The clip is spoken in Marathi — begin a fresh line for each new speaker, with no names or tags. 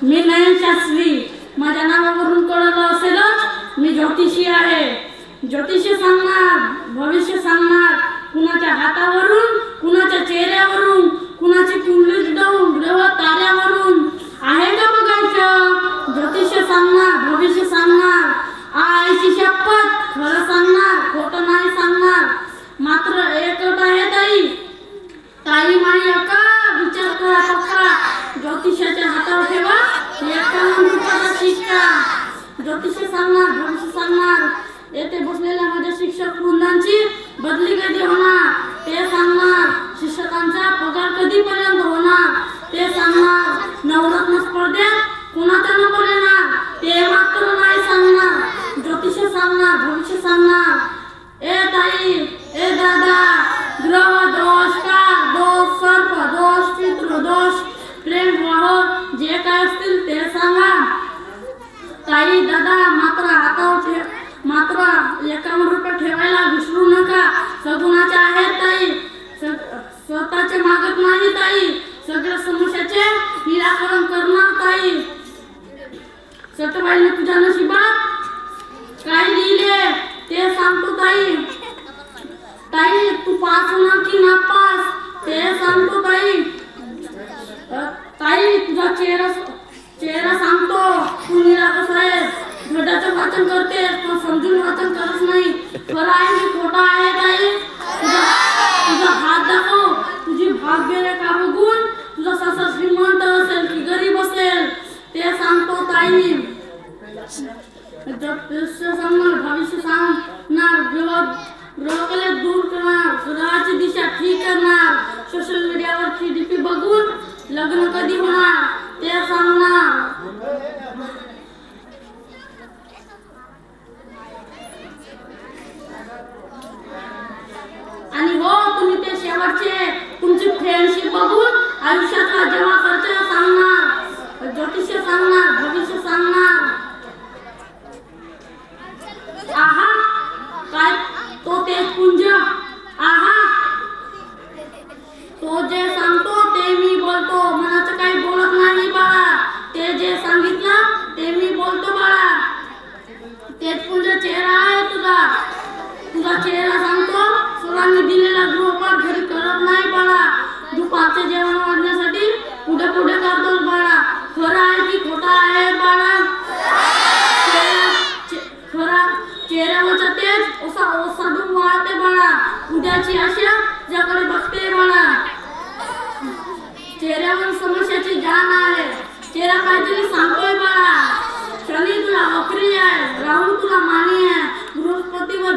मी नयन शास्त्री. माझ्या नावावरून कळलं असेलच, मी ज्योतिषी आहे. ज्योतिषी सांगणार, भविष्य सांगणार. कुणाच्या हातावरून, कुणाच्या चेहऱ्यावरून, कुणाची कुंडली ग्रह ताऱ्यावरून आहे का बघायचं. ज्योतिष सांगणार, भविष्य सांगणार. आईची शपथ, खरं सांगणार, खोटं नाही सांगणार. मात्र एकच आहे ताई, ताई माई अका विचार करा पक्का. ज्योतिषाच्या हातावर ठेवा 51 रुपयाचा शिक्का. ज्योतिष सांगणार, भविष्य सांगणार. येथे बसलेल्या माझ्या शिक्षक वृंदांची बदली कधी होणार ते सांगणार. शिक्षकांचा पगार कधीपर्यंत होणार ते सांगणार. नवरत्न स्पर्धेत कुणाचा नंबर येणार ते मात्र नाही सांगणार. ज्योतिष सांगणार, भविष्य सांगणार. ए ताई, ए दादा, ग्रह दोष, काळ दोष, सर्प दोष, पितृ दोष, प्रेम विवाह जे काय असतील ते सांगा. ताई दादा, मात्र हातावर मात्र 51 रुपये ठेवायला विसरू नका. सगुणाचे आहेत ताई, स्वतःचे मागत नाही ताई. सगळ्या समस्याचे निराकरण करणार ताई. सटवाईने तुझ्या नशिबात काय लिहिले ते सांगतो ताई. ताई तू पास होणार की नापास ते सांगतो ताई. ताई तुझा चेहरा सांगतो. तू निरागस आहेस, धड्याचं वाचन करते पण समजून वाचन करत नाही. खरं आहे की खोटं आहे ताई. तुझा हात दाखव. तुझी भाग्यरेखा बघून तुझा सासर श्रीमंत असेल की गरीब असेल ते सांगतो ताई. सांगणार, भविष्य सांगणार. ग्रहकले दूर करणार, ग्रहाची दिशा ठीक करणार. सोशल मीडियावरची डीपी बघून लग्न कधी होणार ते सांगणार. आणि हो तुम्ही ते शेवटचे तुमची फ्रेंडशिप बघून आयुष्यातला जेव्हा खर्च सांगणार. ज्योतिष सांगणार, भविष्य सांगणार. आहा काय तो तेच पुंज. आहा तो जे सांगतो ते मी बोलतो. मनाचं काही बोलत नाही बाळा. ते जे सांगितलं ते मी बोलतो बाळा. तेच पुंज चेहरा आहे तुझा. तुझा चेहरा सांगतो. सरांनी दिलेला गृहपाठ घरी करत नाही बाळा. दुपारचे जेवण वाढण्यासाठी पुढे पुढे करतो बाळा. खरं आहे की खोटं आहे बाळा. चेहऱ्यावरचा तेज ओसाडून वाळते बाळा. उद्याची आशा ज्याकडे बघते बाळा. चेहऱ्यावर समस्याची जाण आहे. चेहरा काहीतरी सांगतोय बाळा. शनी तुला वक्री आहे, राहू तुला मानी आहे, बृहस्पतीवर